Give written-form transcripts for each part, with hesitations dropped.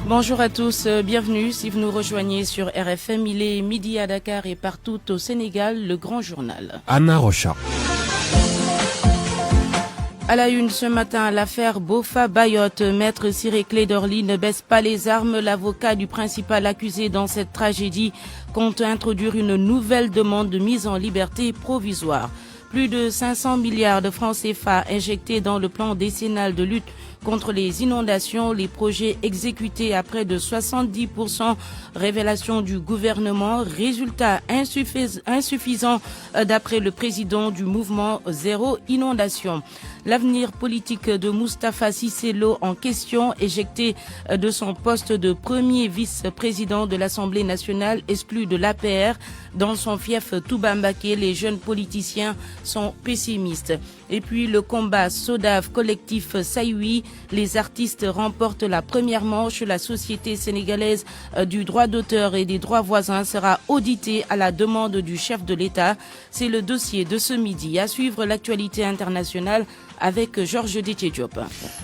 Bonjour à tous, bienvenue si vous nous rejoignez sur RFM. Il est midi à Dakar et partout au Sénégal, le grand journal. Anna Rocha. À la une ce matin, l'affaire Boffa-Bayotte. Maître Ciré Clédorly ne baisse pas les armes. L'avocat du principal accusé dans cette tragédie compte introduire une nouvelle demande de mise en liberté provisoire. Plus de 500 milliards de francs CFA injectés dans le plan décennal de lutte contre les inondations, les projets exécutés à près de 70%, révélation du gouvernement, résultat insuffisant d'après le président du mouvement Zéro Inondation. L'avenir politique de Moustapha Cissé Lo en question, éjecté de son poste de premier vice-président de l'Assemblée nationale, exclu de l'APR. Dans son fief Touba Mbaké, les jeunes politiciens sont pessimistes. Et puis le combat SODAV collectif Saïoui, les artistes remportent la première manche. La Société sénégalaise du droit d'auteur et des droits voisins sera auditée à la demande du chef de l'État. C'est le dossier de ce midi. À suivre l'actualité internationale avec Georges Diop.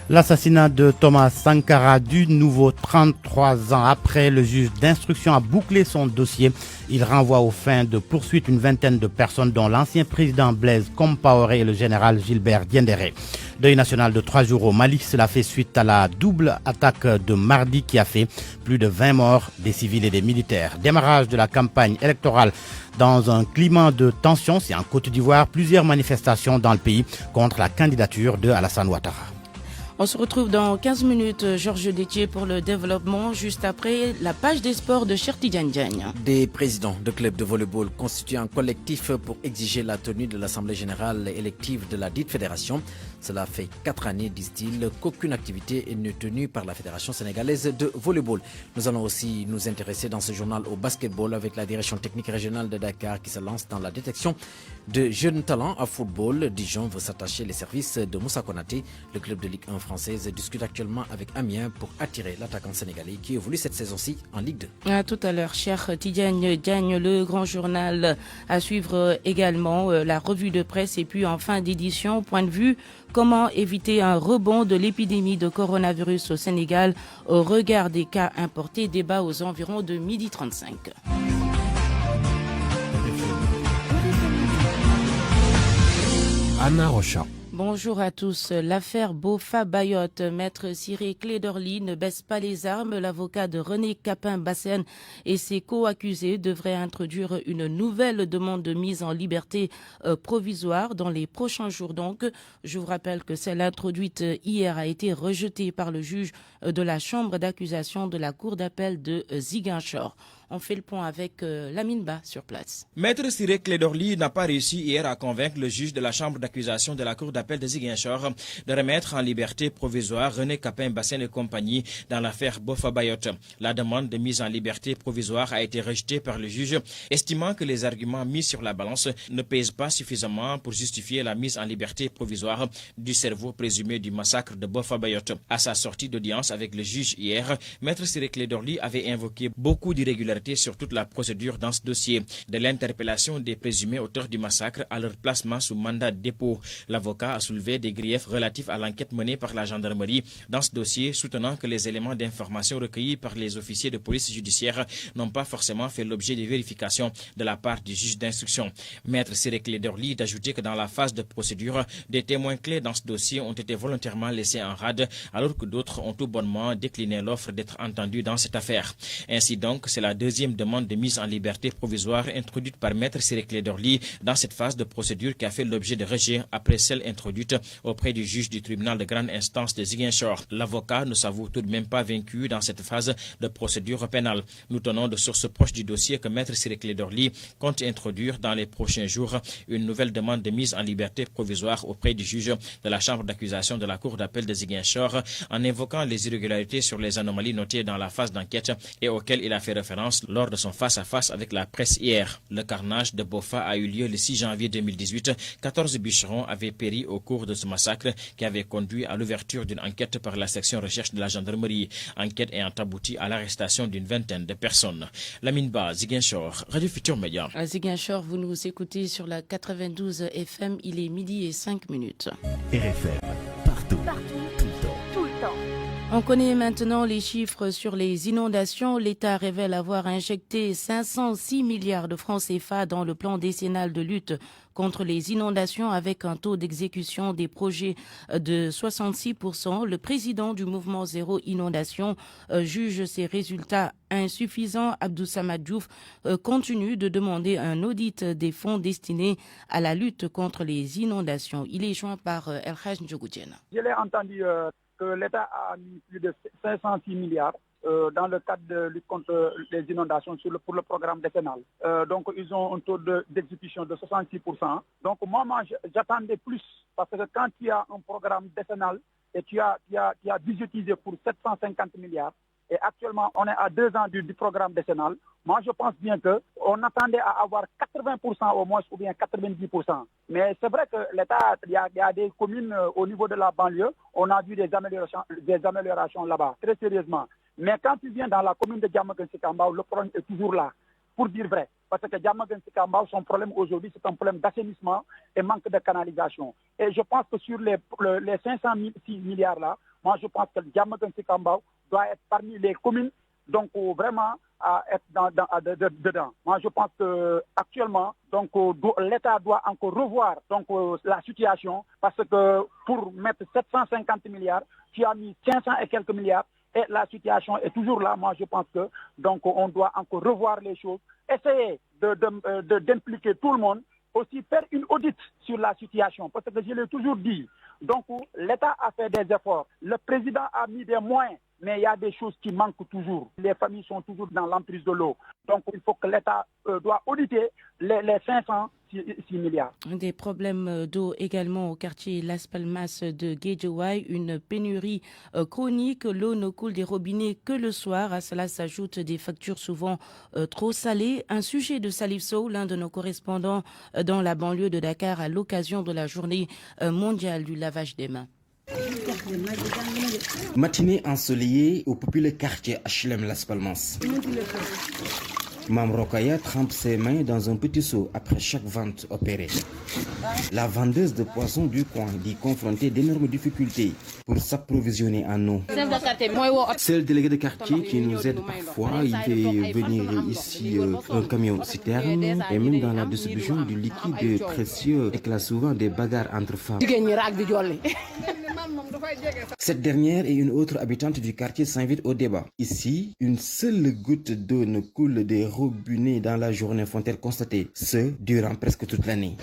L'assassinat de Thomas Sankara du nouveau 33 ans après, le juge d'instruction a bouclé son dossier. Il renvoie aux fins de poursuite une vingtaine de personnes dont l'ancien président Blaise Compaoré et le général Gilbert Diendéré. Deuil national de 3 jours au Mali, cela fait suite à la double attaque de mardi qui a fait plus de 20 morts, des civils et des militaires. Démarrage de la campagne électorale dans un climat de tension, c'est en Côte d'Ivoire, plusieurs manifestations dans le pays contre la candidature de Alassane Ouattara. On se retrouve dans 15 minutes, Georges Détier, pour le développement, juste après la page des sports de Cherti Diagne. Des présidents de clubs de volleyball constituent un collectif pour exiger la tenue de l'Assemblée générale élective de la dite fédération. Cela fait 4 années, disent-ils, qu'aucune activité n'est tenue par la Fédération sénégalaise de volleyball. Nous allons aussi nous intéresser dans ce journal au basketball avec la direction technique régionale de Dakar qui se lance dans la détection de jeunes talents à football. Dijon veut s'attacher les services de Moussa Konaté. Le club de Ligue 1 française discute actuellement avec Amiens pour attirer l'attaquant sénégalais qui évolue cette saison-ci en Ligue 2. À tout à l'heure, cher Tidiane Diagne, le grand journal à suivre également, la revue de presse et puis en fin d'édition, point de vue, comment éviter un rebond de l'épidémie de coronavirus au Sénégal au regard des cas importés, débat aux environs de 12h35. Anna Rocha. Bonjour à tous. L'affaire Boffa-Bayotte. Maître Ciré Clédorly ne baisse pas les armes. L'avocat de René Capain-Bassène et ses co-accusés devraient introduire une nouvelle demande de mise en liberté provisoire dans les prochains jours. Donc, je vous rappelle que celle introduite hier a été rejetée par le juge de la chambre d'accusation de la cour d'appel de Ziguinchor. On fait le point avec Lamine Ba sur place. Maître Ciré Clédorly n'a pas réussi hier à convaincre le juge de la chambre d'accusation de la cour d'appel de Ziguinchor de remettre en liberté provisoire René Capain-Bassène et compagnie dans l'affaire Boffa-Bayotte. La demande de mise en liberté provisoire a été rejetée par le juge, estimant que les arguments mis sur la balance ne pèsent pas suffisamment pour justifier la mise en liberté provisoire du cerveau présumé du massacre de Boffa-Bayotte. À sa sortie d'audience avec le juge hier, Maître Ciré Clédorly avait invoqué beaucoup d'irrégularités sur toute la procédure dans ce dossier, de l'interpellation des présumés auteurs du massacre à leur placement sous mandat de dépôt. L'avocat a soulevé des griefs relatifs à l'enquête menée par la gendarmerie dans ce dossier, soutenant que les éléments d'information recueillis par les officiers de police judiciaire n'ont pas forcément fait l'objet de vérifications de la part du juge d'instruction. Maître Ciré Clédorly d'ajouter que dans la phase de procédure, des témoins clés dans ce dossier ont été volontairement laissés en rade, alors que d'autres ont tout bonnement décliné l'offre d'être entendus dans cette affaire. Ainsi donc, c'est la deuxième demande de mise en liberté provisoire introduite par Maître Ciré Clédorly dans cette phase de procédure qui a fait l'objet de rejet après celle introduite auprès du juge du tribunal de grande instance de Ziguinchor. L'avocat ne s'avoue tout de même pas vaincu dans cette phase de procédure pénale. Nous tenons de sources proches du dossier que Maître Ciré Clédorly compte introduire dans les prochains jours une nouvelle demande de mise en liberté provisoire auprès du juge de la chambre d'accusation de la cour d'appel de Ziguinchor en invoquant les irrégularités sur les anomalies notées dans la phase d'enquête et auxquelles il a fait référence lors de son face-à-face avec la presse hier. Le carnage de Boffa a eu lieu le 6 janvier 2018. 14 bûcherons avaient péri au cours de ce massacre qui avait conduit à l'ouverture d'une enquête par la section recherche de la gendarmerie. Enquête ayant abouti à l'arrestation d'une vingtaine de personnes. Lamine Ba, Ziguinchor, Radio Futur Média. À Ziguinchor, vous nous écoutez sur la 92 FM. Il est midi et 5 minutes. RFM, partout, tout le temps. On connaît maintenant les chiffres sur les inondations. L'État révèle avoir injecté 506 milliards de francs CFA dans le plan décennal de lutte contre les inondations avec un taux d'exécution des projets de 66%. Le président du mouvement Zéro Inondation juge ces résultats insuffisants. Abdou Samad Diouf continue de demander un audit des fonds destinés à la lutte contre les inondations. Il est joint par El Haj Ndjogoudjena. Je l'ai entendu que l'État a mis plus de 506 milliards dans le cadre de lutte contre les inondations pour le programme décennal. Donc, ils ont un taux d'exécution de 66%. Donc, moi, j'attendais plus parce que quand il y a un programme décennal et tu as budgétisé pour 750 milliards, et actuellement, on est à 2 ans du programme décennal. Moi, je pense bien qu'on attendait à avoir 80% au moins ou bien 90%. Mais c'est vrai que l'État, il y a des communes au niveau de la banlieue, on a vu des améliorations là-bas, très sérieusement. Mais quand tu viens dans la commune de Diamaguène-Sicap-Mbao, le problème est toujours là, pour dire vrai. Parce que Diamaguène-Sicap-Mbao, son problème aujourd'hui, c'est un problème d'assainissement et manque de canalisation. Et je pense que sur les 506 milliards là, moi je pense que Diamaguène-Sicap-Mbao doit être parmi les communes, donc vraiment à être dedans. Moi je pense que actuellement, donc l'État doit encore revoir la situation parce que pour mettre 750 milliards, tu as mis 500 et quelques milliards. Et la situation est toujours là. Moi, je pense que donc on doit encore revoir les choses, essayer d'impliquer tout le monde, aussi faire une audit sur la situation, parce que je l'ai toujours dit. Donc, l'État a fait des efforts, le président a mis des moyens, mais il y a des choses qui manquent toujours. Les familles sont toujours dans l'emprise de l'eau. Donc, il faut que l'État doit auditer les 506 milliards. Des problèmes d'eau également au quartier Las Palmas de Guédiawaye, une pénurie chronique. L'eau ne coule des robinets que le soir. À cela s'ajoutent des factures souvent trop salées. Un sujet de Salif Sow, l'un de nos correspondants dans la banlieue de Dakar, à l'occasion de la journée mondiale du lavage des mains. Matinée ensoleillée au populaire quartier HLM Las Palmas. Mam Rokaya trempe ses mains dans un petit seau après chaque vente opérée. La vendeuse de poissons du coin dit confronter d'énormes difficultés pour s'approvisionner en eau. C'est le délégué de quartier qui nous aide parfois. Il fait venir ici un camion citerne et même dans la distribution du liquide précieux éclate souvent des bagarres entre femmes. Cette dernière et une autre habitante du quartier s'invitent au débat. Ici, une seule goutte d'eau ne coule des robinets dans la journée, font-elles constater, ce durant presque toute l'année.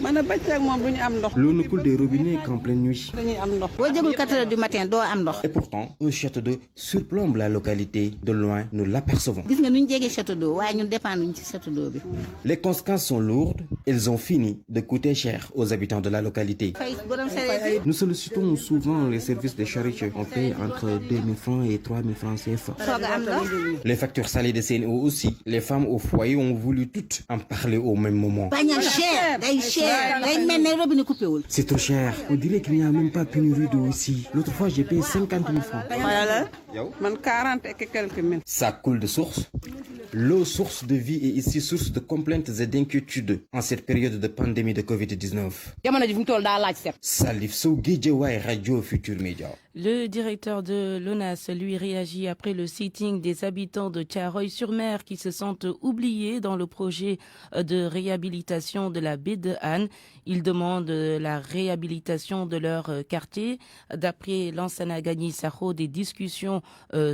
L'eau ne coule des robinets qu'en pleine nuit. Et pourtant, un château d'eau surplombe la localité. De loin, nous l'apercevons. Les conséquences sont lourdes. Elles ont fini de coûter cher aux habitants de la localité. Nous sollicitons souvent les services de charité. On paye entre 2 000 francs et 3 000 francs CFA. Les factures salées de CNO aussi. Les femmes au foyer ont voulu toutes en parler au même moment. C'est trop cher. On dirait qu'il n'y a même pas pénurie d'eau ici. L'autre fois, j'ai payé 50 000 francs. Ça coule de source. L'eau, source de vie, est ici source de complaintes et d'inquiétudes en cette période de pandémie de Covid-19. Salif Sow, Guédiawaye, Radio Futur Média. Le directeur de l'ONAS, lui, réagit après le sitting des habitants de Thiaroye-sur-Mer qui se sentent oubliés dans le projet de réhabilitation de la baie de Han. Ils demandent la réhabilitation de leur quartier. D'après Lansana Gagny Sakho, des discussions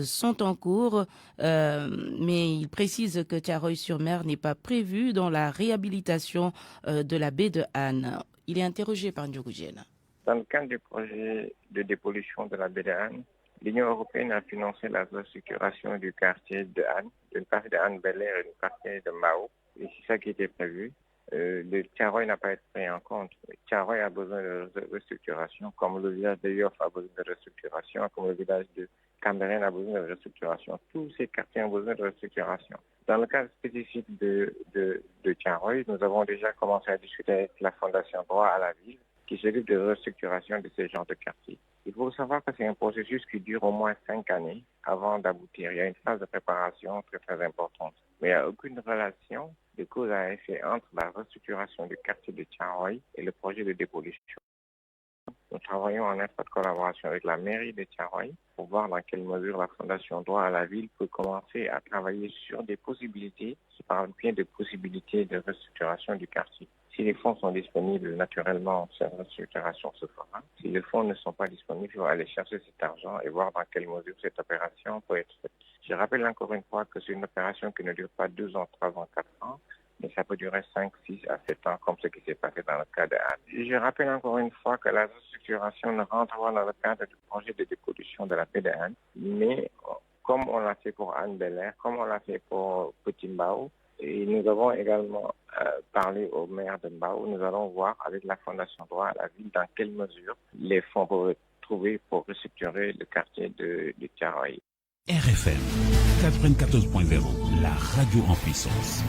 sont en cours, mais il précise que Thiaroye-sur-Mer n'est pas prévu dans la réhabilitation de la baie de Han. Il est interrogé par Ndjogoudjena. Dans le cadre du projet de dépollution de la baie de Han, l'Union européenne a financé la restructuration du quartier de Han, d'une partie de Han-Bel-Air et d'une partie de Mao. Et c'est ça qui était prévu. Le Thiaroye n'a pas été pris en compte. Thiaroye a besoin de restructuration, comme le village de Yoff a besoin de restructuration, comme le village de Cambérène a besoin de restructuration. Tous ces quartiers ont besoin de restructuration. Dans le cas spécifique de Thiaroye, nous avons déjà commencé à discuter avec la Fondation Droit à la Ville, qui s'occupe de restructuration de ces genres de quartiers. Il faut savoir que c'est un processus qui dure au moins 5 années avant d'aboutir. Il y a une phase de préparation très très importante. Mais il n'y a aucune relation de cause à effet entre la restructuration du quartier de Thiaroye et le projet de dépollution. Nous travaillons en étroite collaboration avec la mairie de Thiaroye pour voir dans quelle mesure la Fondation Droit à la Ville peut commencer à travailler sur des possibilités, je parle bien de possibilités de restructuration du quartier. Si les fonds sont disponibles, naturellement, cette restructuration se fera. Si les fonds ne sont pas disponibles, il faut aller chercher cet argent et voir dans quelle mesure cette opération peut être faite. Je rappelle encore une fois que c'est une opération qui ne dure pas 2 ans, 3 ans, 4 ans, mais ça peut durer 5, 6 à 7 ans, comme ce qui s'est passé dans le cas de Anne. Je rappelle encore une fois que la restructuration ne rentre pas dans le cadre du projet de dépollution de la paix de Anne, mais comme on l'a fait pour Anne Belair, comme on l'a fait pour Petit Mbao, et nous avons également parlé au maire de Mbao, nous allons voir avec la Fondation Droit à la Ville dans quelle mesure les fonds peuvent être trouvés pour restructurer le quartier de Thiaroye. RFM 94.0, la radio en puissance.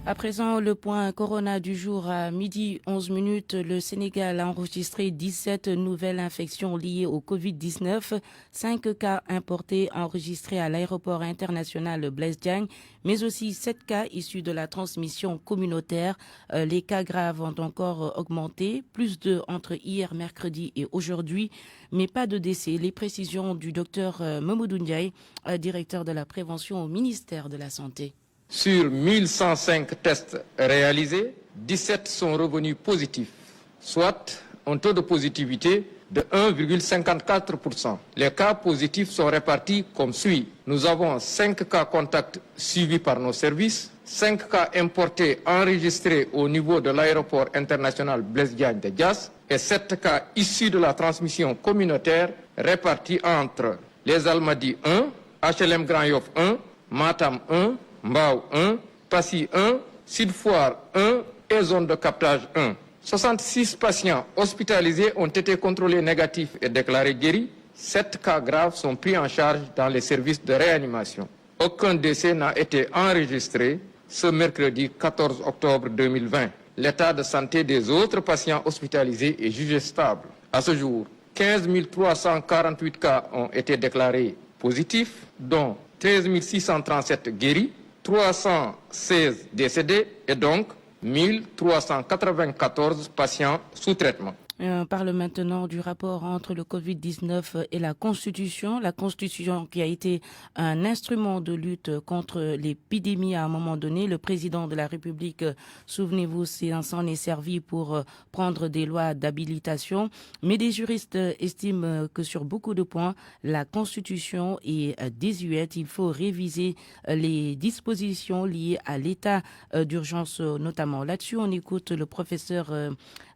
À présent, le point Corona du jour à 12h11. Le Sénégal a enregistré 17 nouvelles infections liées au Covid-19, 5 cas importés enregistrés à l'aéroport international Blaise Diagne, mais aussi 7 cas issus de la transmission communautaire. Les cas graves ont encore augmenté, plus de entre hier, mercredi et aujourd'hui, mais pas de décès. Les précisions du docteur Mamadou Ndiaye, directeur de la prévention au ministère de la Santé. Sur 1105 tests réalisés, 17 sont revenus positifs, soit un taux de positivité de 1,54%. Les cas positifs sont répartis comme suit. Nous avons 5 cas contacts suivis par nos services, 5 cas importés enregistrés au niveau de l'aéroport international Blaise Diagne de Diass et 7 cas issus de la transmission communautaire répartis entre les Almadies 1, HLM Grand Yoff 1, Matam 1, Mbao 1, Passy 1, Sud Foire 1 et zone de captage 1. 66 patients hospitalisés ont été contrôlés négatifs et déclarés guéris. 7 cas graves sont pris en charge dans les services de réanimation. Aucun décès n'a été enregistré ce mercredi 14 octobre 2020. L'état de santé des autres patients hospitalisés est jugé stable. À ce jour, 15 348 cas ont été déclarés positifs, dont 13 637 guéris, 316 décédés et donc 1394 patients sous traitement. On parle maintenant du rapport entre le Covid-19 et la Constitution. La Constitution qui a été un instrument de lutte contre l'épidémie à un moment donné. Le président de la République, souvenez-vous, s'en est servi pour prendre des lois d'habilitation. Mais des juristes estiment que sur beaucoup de points, la Constitution est désuète. Il faut réviser les dispositions liées à l'état d'urgence notamment. Là-dessus, on écoute le professeur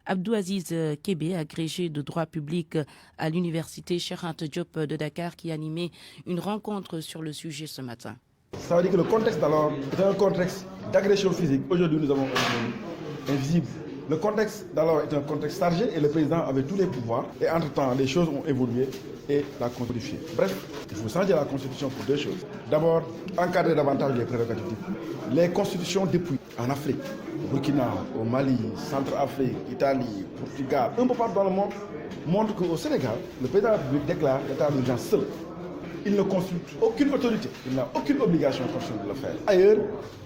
Abdou Aziz Kébé, agrégé de droit public à l'université Cheikh Anta Diop de Dakar, qui animait une rencontre sur le sujet ce matin. Ça veut dire que le contexte alors est un contexte d'agression physique. Aujourd'hui, nous avons un ennemi invisible. Le contexte d'alors est un contexte chargé et le président avait tous les pouvoirs. Et entre-temps, les choses ont évolué et l'a codifié. Bref, il faut changer la Constitution pour 2 choses. D'abord, encadrer davantage les prérogatives. Les constitutions depuis en Afrique, au Burkina, au Mali, Centrafrique, Italie, Portugal, un peu partout dans le monde, montrent qu'au Sénégal, le président de la République déclare l'état d'urgence seul. Il ne consulte aucune autorité, il n'a aucune obligation constitutionnelle de le faire. Ailleurs,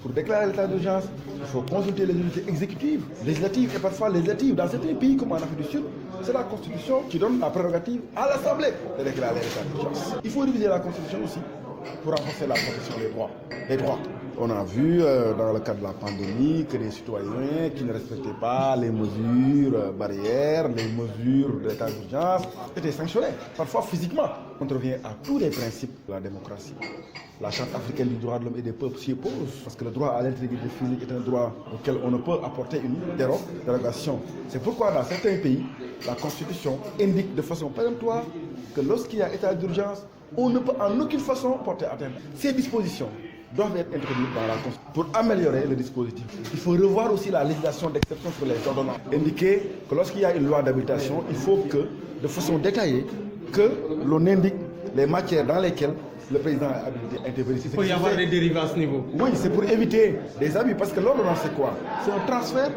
pour déclarer l'état d'urgence, il faut consulter les unités exécutives, législatives et parfois législatives. Dans certains pays comme en Afrique du Sud, c'est la Constitution qui donne la prérogative à l'Assemblée de déclarer l'état d'urgence. Il faut réviser la Constitution aussi pour renforcer la protection des droits. Les droits. On a vu dans le cadre de la pandémie que les citoyens qui ne respectaient pas les mesures barrières, les mesures de l'état d'urgence étaient sanctionnés, parfois physiquement. On revient à tous les principes de la démocratie. La Charte africaine du droit de l'homme et des peuples s'y oppose, parce que le droit à l'intégrité physique est un droit auquel on ne peut apporter une dérogation. C'est pourquoi dans certains pays, la Constitution indique de façon péremptoire que lorsqu'il y a état d'urgence, on ne peut en aucune façon porter atteinte. Ces dispositions doivent être introduites dans la Constitution pour améliorer le dispositif. Il faut revoir aussi la législation d'exception sur les ordonnances. Indiquer que lorsqu'il y a une loi d'habilitation, il faut que, de façon détaillée, que l'on indique les matières dans lesquelles le président a habilité à intervenir. Il faut y avoir des dérives à ce niveau. Oui, c'est pour éviter des abus, parce que l'ordonnance c'est quoi? C'est un transfert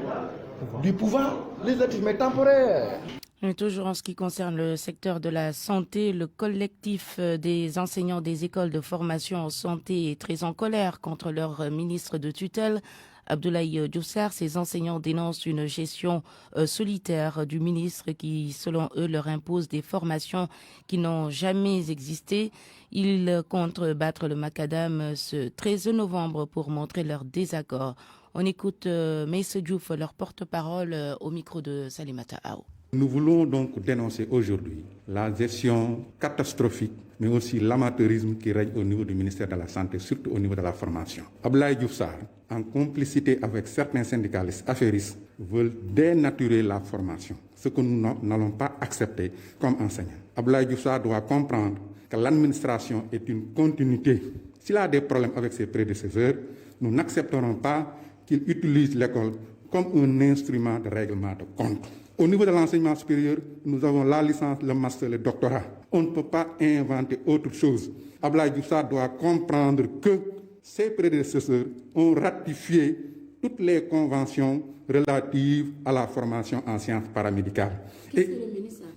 du pouvoir législatif, mais temporaire. Et toujours en ce qui concerne le secteur de la santé, le collectif des enseignants des écoles de formation en santé est très en colère contre leur ministre de tutelle. Abdoulaye Diouf Sarr. Ces enseignants dénoncent une gestion solitaire du ministre qui, selon eux, leur impose des formations qui n'ont jamais existé. Ils comptent battre le macadam ce 13 novembre pour montrer leur désaccord. On écoute Meïssa Diouf, leur porte-parole, au micro de Salimata Ao. Nous voulons donc dénoncer aujourd'hui la gestion catastrophique, mais aussi l'amateurisme qui règne au niveau du ministère de la Santé, surtout au niveau de la formation. Abdoulaye Diouf Sarr, en complicité avec certains syndicalistes affairistes, veulent dénaturer la formation, ce que nous n'allons pas accepter comme enseignants. Abdoulaye Diouf Sarr doit comprendre que l'administration est une continuité. S'il a des problèmes avec ses prédécesseurs, nous n'accepterons pas qu'il utilise l'école comme un instrument de règlement de compte. Au niveau de l'enseignement supérieur, nous avons la licence, le master, le doctorat. On ne peut pas inventer autre chose. Abdoulaye Diouf Sarr doit comprendre que ses prédécesseurs ont ratifié toutes les conventions relatives à la formation en sciences paramédicales. Et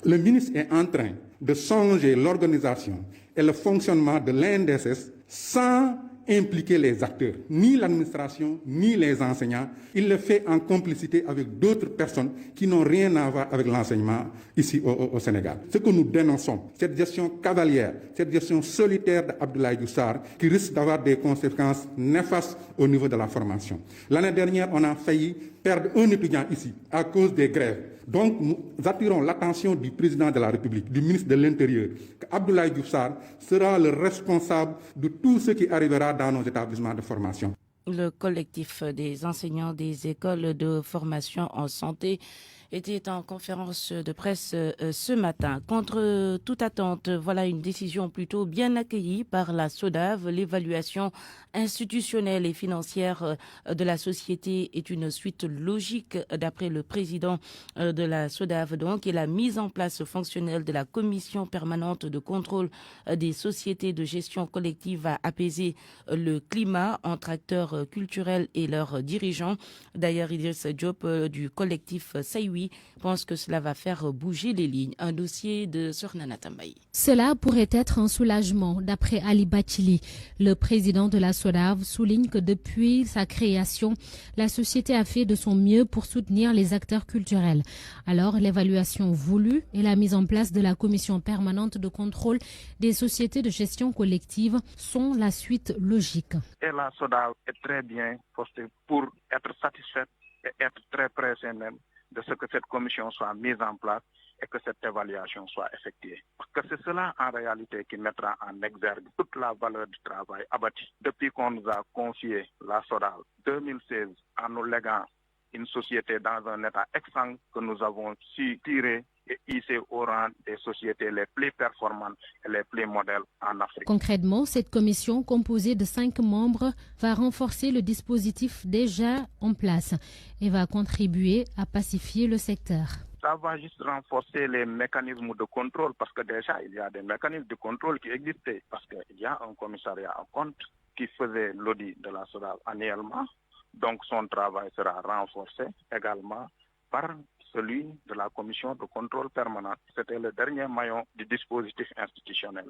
le ministre est en train de changer l'organisation et le fonctionnement de l'INDSS sans impliquer les acteurs, ni l'administration, ni les enseignants. Il le fait en complicité avec d'autres personnes qui n'ont rien à voir avec l'enseignement ici au Sénégal. Ce que nous dénonçons, cette gestion cavalière, cette gestion solitaire d'Abdoulaye Diouf Sarr qui risque d'avoir des conséquences néfastes au niveau de la formation. L'année dernière, on a failli perdre un étudiant ici à cause des grèves. Donc, nous attirons l'attention du président de la République, du ministre de l'Intérieur, qu'Abdoulaye Diouf Sarr sera le responsable de tout ce qui arrivera dans nos établissements de formation. Le collectif des enseignants des écoles de formation en santé était en conférence de presse ce matin. Contre toute attente, voilà une décision plutôt bien accueillie par la SODAV. L'évaluation institutionnelle et financière de la société est une suite logique d'après le président de la SODAV donc, et la mise en place fonctionnelle de la commission permanente de contrôle des sociétés de gestion collective a apaisé le climat entre acteurs culturels et leurs dirigeants. D'ailleurs, Idriss Diop du collectif Saïwi pense que cela va faire bouger les lignes. Un dossier de Sornana Tambayi. Cela pourrait être un soulagement, d'après Ali Bachili. Le président de la SODAV souligne que depuis sa création, la société a fait de son mieux pour soutenir les acteurs culturels. Alors, l'évaluation voulue et la mise en place de la commission permanente de contrôle des sociétés de gestion collective sont la suite logique. Et la SODAV est très bien postée pour être satisfaite et être très pressée même de ce que cette commission soit mise en place et que cette évaluation soit effectuée. Parce que c'est cela en réalité qui mettra en exergue toute la valeur du travail abattu. Depuis qu'on nous a confié la SODAV 2016 en nous léguant une société dans un état exsangue que nous avons su tirer et hisser au rang des sociétés les plus performantes et les plus modèles en Afrique. Concrètement, cette commission composée de 5 membres va renforcer le dispositif déjà en place et va contribuer à pacifier le secteur. Ça va juste renforcer les mécanismes de contrôle parce que déjà il y a des mécanismes de contrôle qui existaient parce qu'il y a un commissariat en compte qui faisait l'audit de la SODAV annuellement. Donc son travail sera renforcé également par celui de la commission de contrôle permanent. C'était le dernier maillon du dispositif institutionnel.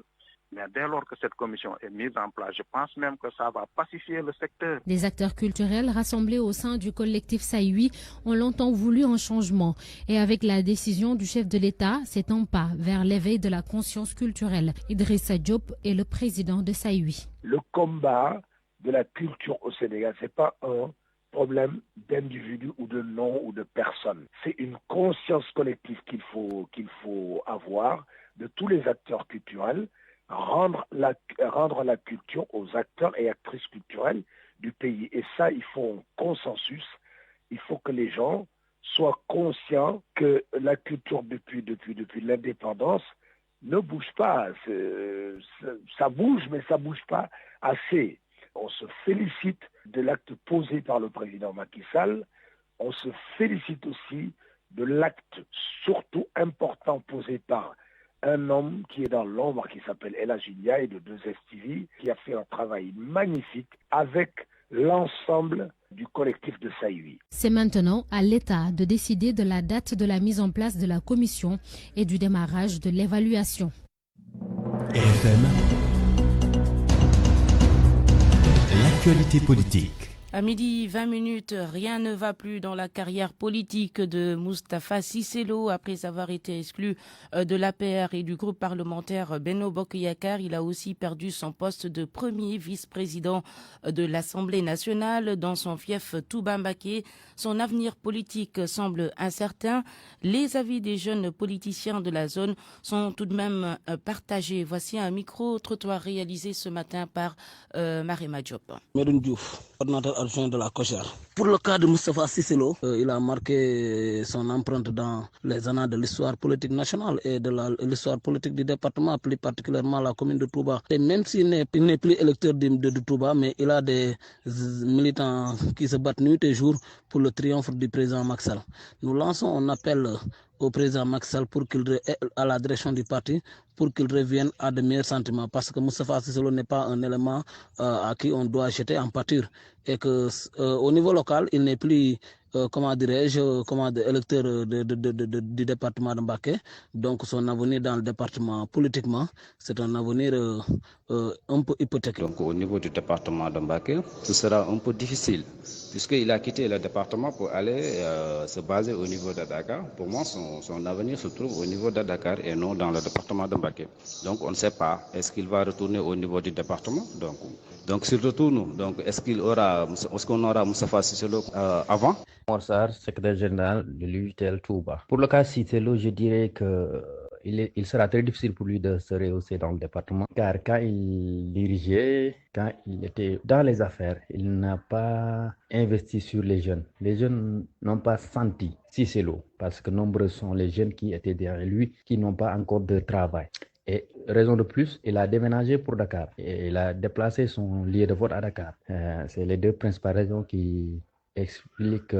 Mais dès lors que cette commission est mise en place, je pense même que ça va pacifier le secteur. Les acteurs culturels rassemblés au sein du collectif Saïwi ont longtemps voulu un changement. Et avec la décision du chef de l'État, c'est un pas vers l'éveil de la conscience culturelle. Idrissa Diop est le président de Saïwi. Le combat de la culture au Sénégal, ce n'est pas un problème d'individu ou de nom ou de personne. C'est une conscience collective qu'il faut avoir de tous les acteurs culturels, rendre la culture aux acteurs et actrices culturelles du pays. Et ça, il faut un consensus. Il faut que les gens soient conscients que la culture depuis l'indépendance ne bouge pas. Ça bouge, mais ça bouge pas assez. On se félicite de l'acte posé par le président Macky Sall. On se félicite aussi de l'acte surtout important posé par un homme qui est dans l'ombre, qui s'appelle El Hadji Ndiaye de 2STV, qui a fait un travail magnifique avec l'ensemble du collectif de Saïwi. C'est maintenant à l'État de décider de la date de la mise en place de la commission et du démarrage de l'évaluation. RFM, l'actualité politique. À midi 20 minutes, rien ne va plus dans la carrière politique de Moustapha Cissé Lo. Après avoir été exclu de l'APR et du groupe parlementaire Benno Bokk Yakaar, il a aussi perdu son poste de premier vice-président de l'Assemblée nationale dans son fief Touba Mbacké. Son avenir politique semble incertain. Les avis des jeunes politiciens de la zone sont tout de même partagés. Voici un micro-trottoir réalisé ce matin par Marema Diop. Medoune Diouf, ordinateur adjoint de la COJER. Pour le cas de Moustapha Cissé Lo, il a marqué son empreinte dans les annales de l'histoire politique nationale et de l'histoire politique du département, plus particulièrement la commune de Touba. Et même s'il n'est plus électeur de Touba, mais il a des militants qui se battent nuit et jour pour le triomphe du président Macky Sall. Nous lançons un appel au président Macky Sall à la direction du parti pour qu'il revienne à de meilleurs sentiments, parce que Moustapha Cissé Lo n'est pas un élément à qui on doit jeter en pâture, et que au niveau local il n'est plus électeur du département de Mbacké. Donc son avenir dans le département politiquement, c'est un avenir un peu hypothéqué. Donc au niveau du département de Mbacké, ce sera un peu difficile, puisqu'il a quitté le département pour aller se baser au niveau de Dakar. Pour moi, son avenir se trouve au niveau de Dakar et non dans le département de Mbacké. Donc on ne sait pas, est-ce qu'il va retourner au niveau du département? Donc s'il retourne, est-ce qu'on aura Moustapha Cissé Lo avant? Mor Sarr, secrétaire général de l'UJTL Touba. Pour le cas Cissé Lo, je dirais que il sera très difficile pour lui de se rehausser dans le département, car quand il dirigeait, quand il était dans les affaires, il n'a pas investi sur les jeunes. Les jeunes n'ont pas senti Cissé Lo, parce que nombreux sont les jeunes qui étaient derrière lui, qui n'ont pas encore de travail. Et raison de plus, il a déménagé pour Dakar et il a déplacé son lieu de vote à Dakar. C'est les deux principales raisons qui expliquent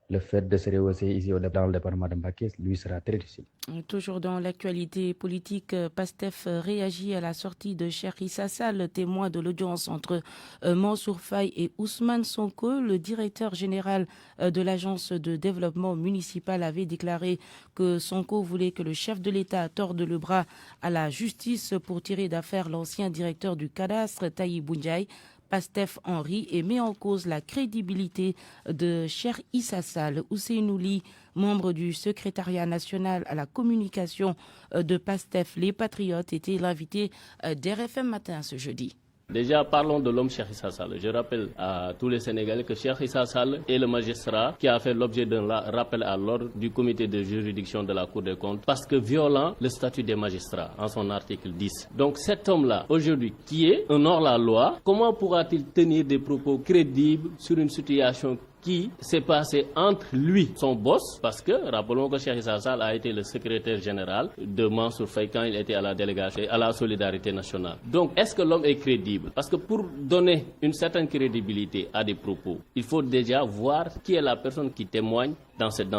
le fait de se rehausser ici dans le département de Mbacké, lui sera très difficile. Toujours dans l'actualité politique, PASTEF réagit à la sortie de Cheikh Issa Sall, témoin de l'audience entre Mansour Faye et Ousmane Sonko. Le directeur général de l'agence de développement municipal avait déclaré que Sonko voulait que le chef de l'État torde le bras à la justice pour tirer d'affaire l'ancien directeur du cadastre, Tahibou Ndiaye. PASTEF en rit et met en cause la crédibilité de Cheikh Issa Sall. Ousseynou Ly, membre du secrétariat national à la communication de PASTEF, les Patriotes, était l'invité d'RFM Matin ce jeudi. Déjà, parlons de l'homme Cheikh Issa Sall. Je rappelle à tous les Sénégalais que Cheikh Issa Sall est le magistrat qui a fait l'objet d'un rappel à l'ordre du comité de juridiction de la Cour des comptes parce que violant le statut des magistrats en son article 10. Donc cet homme-là, aujourd'hui, qui est un hors-la-loi, comment pourra-t-il tenir des propos crédibles sur une situation qui s'est passé entre lui, son boss, parce que, rappelons que Cheikh Issa Sall a été le secrétaire général de Mansour Faye quand il était à la délégation à la solidarité nationale. Donc, est-ce que l'homme est crédible? Parce que pour donner une certaine crédibilité à des propos, il faut déjà voir qui est la personne qui témoigne dans cette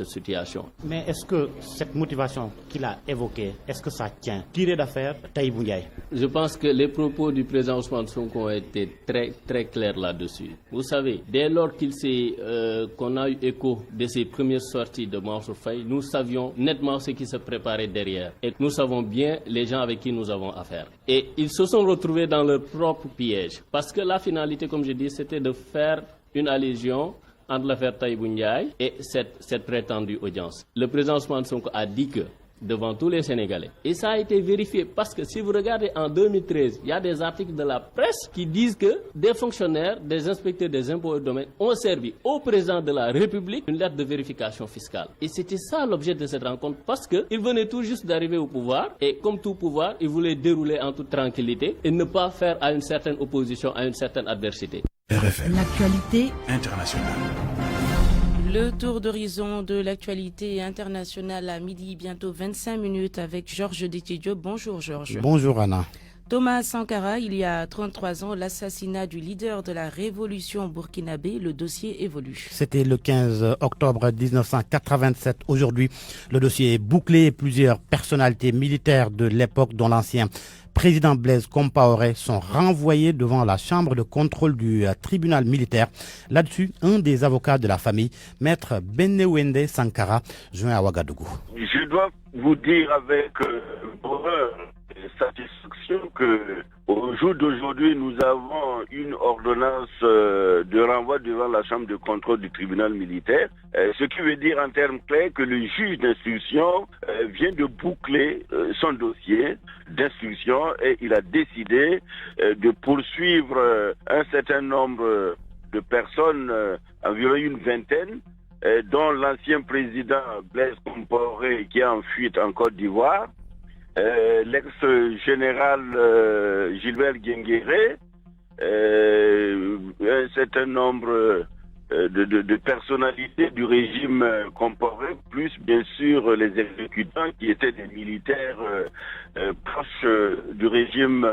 situation. Mais est-ce que cette motivation qu'il a évoquée, est-ce que ça tient? Tirer d'affaire Tahibou Ndiaye. Je pense que les propos du président Ousmane Sonko ont été très, très clairs là-dessus. Vous savez, dès lors qu'on a eu écho de ses premières sorties de Mansour Faye, nous savions nettement ce qui se préparait derrière. Et nous savons bien les gens avec qui nous avons affaire. Et ils se sont retrouvés dans leur propre piège. Parce que la finalité, comme je dis, c'était de faire une allusion entre l'affaire Tahibou Ndiaye et cette prétendue audience. Le président Ousmane Sonko a dit que devant tous les Sénégalais. Et ça a été vérifié parce que si vous regardez en 2013, il y a des articles de la presse qui disent que des fonctionnaires, des inspecteurs des impôts et domaines ont servi au président de la République une lettre de vérification fiscale. Et c'était ça l'objet de cette rencontre parce qu'il venait tout juste d'arriver au pouvoir et comme tout pouvoir, il voulait dérouler en toute tranquillité et ne pas faire à une certaine opposition, à une certaine adversité. RFM. L'actualité internationale. Le tour d'horizon de l'actualité internationale à midi, bientôt 25 minutes avec Georges Détidieu. Bonjour Georges. Bonjour Anna. Thomas Sankara, il y a 33 ans, l'assassinat du leader de la révolution burkinabé, le dossier évolue. C'était le 15 octobre 1987. Aujourd'hui, le dossier est bouclé. Plusieurs personnalités militaires de l'époque, dont l'ancien président Blaise Compaoré, sont renvoyés devant la chambre de contrôle du tribunal militaire. Là-dessus, un des avocats de la famille, maître Benewende Sankara, joint à Ouagadougou. Je dois vous dire avec horreur satisfaction que au jour d'aujourd'hui, nous avons une ordonnance de renvoi devant la chambre de contrôle du tribunal militaire, ce qui veut dire en termes clairs que le juge d'instruction vient de boucler son dossier d'instruction et il a décidé de poursuivre un certain nombre de personnes, environ une vingtaine, dont l'ancien président Blaise Compaoré qui est en fuite en Côte d'Ivoire, l'ex-général Gilbert Guinguéré, un certain nombre de personnalités du régime Compaoré, plus bien sûr les exécutants qui étaient des militaires proches du régime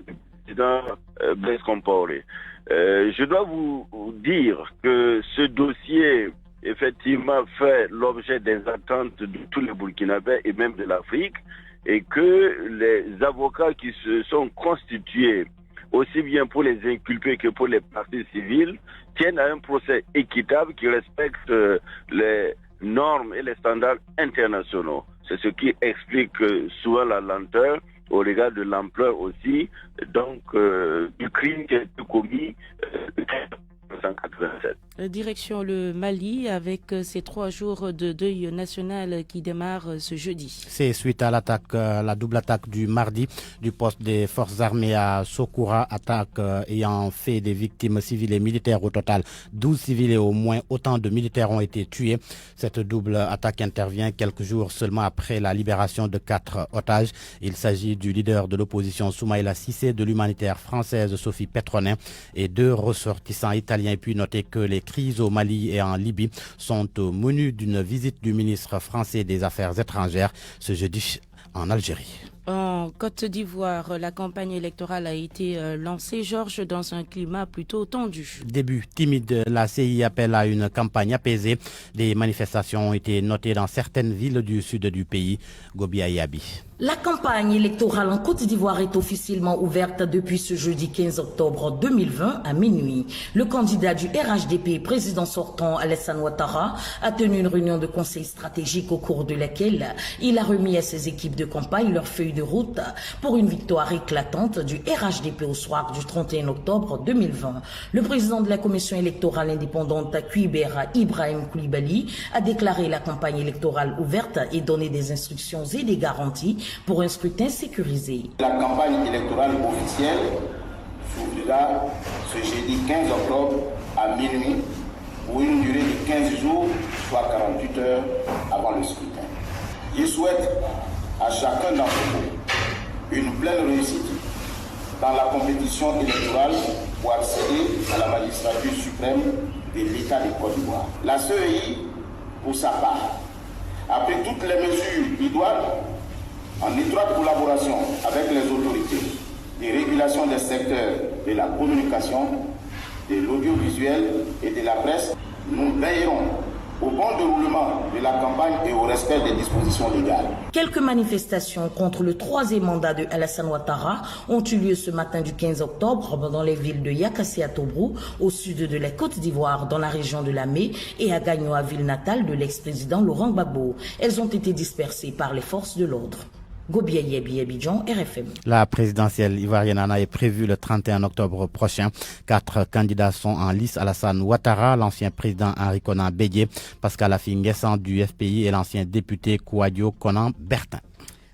du président Blaise Compaoré. Je dois vous dire que ce dossier effectivement fait l'objet des attentes de tous les Burkinabés et même de l'Afrique, et que les avocats qui se sont constitués, aussi bien pour les inculpés que pour les parties civiles, tiennent à un procès équitable qui respecte les normes et les standards internationaux. C'est ce qui explique souvent la lenteur au regard de l'ampleur aussi donc du crime qui a été commis en 1987. Direction le Mali avec ces 3 jours de deuil national qui démarrent ce jeudi. C'est suite à l'attaque, la double attaque du mardi du poste des forces armées à Sokoura, attaque ayant fait des victimes civiles et militaires. Au total, 12 civils et au moins autant de militaires ont été tués. Cette double attaque intervient quelques jours seulement après la libération de 4 otages. Il s'agit du leader de l'opposition Soumaïla Cissé, de l'humanitaire française Sophie Petronin et 2 ressortissants italiens. Et puis notez que les crises au Mali et en Libye sont au menu d'une visite du ministre français des Affaires étrangères ce jeudi en Algérie. En Côte d'Ivoire, la campagne électorale a été lancée, Georges, dans un climat plutôt tendu. Début timide, la CI appelle à une campagne apaisée. Des manifestations ont été notées dans certaines villes du sud du pays. Gobi Ayabi. La campagne électorale en Côte d'Ivoire est officiellement ouverte depuis ce jeudi 15 octobre 2020 à minuit. Le candidat du RHDP, président sortant Alassane Ouattara, a tenu une réunion de conseil stratégique au cours de laquelle il a remis à ses équipes de campagne leur feuille de route pour une victoire éclatante du RHDP au soir du 31 octobre 2020. Le président de la commission électorale indépendante, Kuibera Ibrahim Koulibaly, a déclaré la campagne électorale ouverte et donné des instructions et des garanties pour un scrutin sécurisé. La campagne électorale officielle s'ouvrira ce jeudi 15 octobre à minuit pour une durée de 15 jours, soit 48 heures avant le scrutin. Je souhaite à chacun d'entre vous une pleine réussite dans la compétition électorale pour accéder à la magistrature suprême de l'État de Côte d'Ivoire. La CEI, pour sa part, a pris toutes les mesures idoines en étroite collaboration avec les autorités de régulation des secteurs de la communication, de l'audiovisuel et de la presse. Nous veillerons au bon déroulement de la campagne et au respect des dispositions légales. Quelques manifestations contre le 3e mandat de Alassane Ouattara ont eu lieu ce matin du 15 octobre dans les villes de Yakassi à Tobrou, au sud de la Côte d'Ivoire, dans la région de Lamé, et à Gagnoa, ville natale de l'ex-président Laurent Gbagbo. Elles ont été dispersées par les forces de l'ordre. Gobi Ayabi, Abidjan, RFM. La présidentielle ivoirienne est prévue le 31 octobre prochain. 4 candidats sont en lice: Alassane Ouattara, l'ancien président Henri Konan Bédié, Pascal Affi-N'Guessan du FPI et l'ancien député Kouadio Konan Bertin.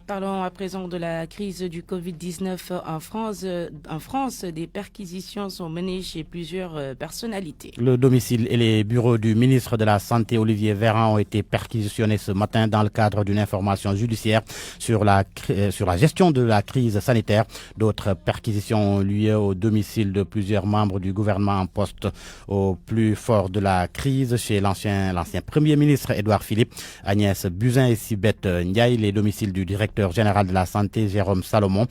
Parlons à présent de la crise du Covid-19 en France. En France, des perquisitions sont menées chez plusieurs personnalités. Le domicile et les bureaux du ministre de la Santé, Olivier Véran, ont été perquisitionnés ce matin dans le cadre d'une information judiciaire sur la gestion de la crise sanitaire. D'autres perquisitions ont lieu au domicile de plusieurs membres du gouvernement en poste au plus fort de la crise, chez l'ancien Premier ministre Édouard Philippe, Agnès Buzyn et Sibeth Ndiaye. Les domiciles du directeur général de la santé Jérôme Salomon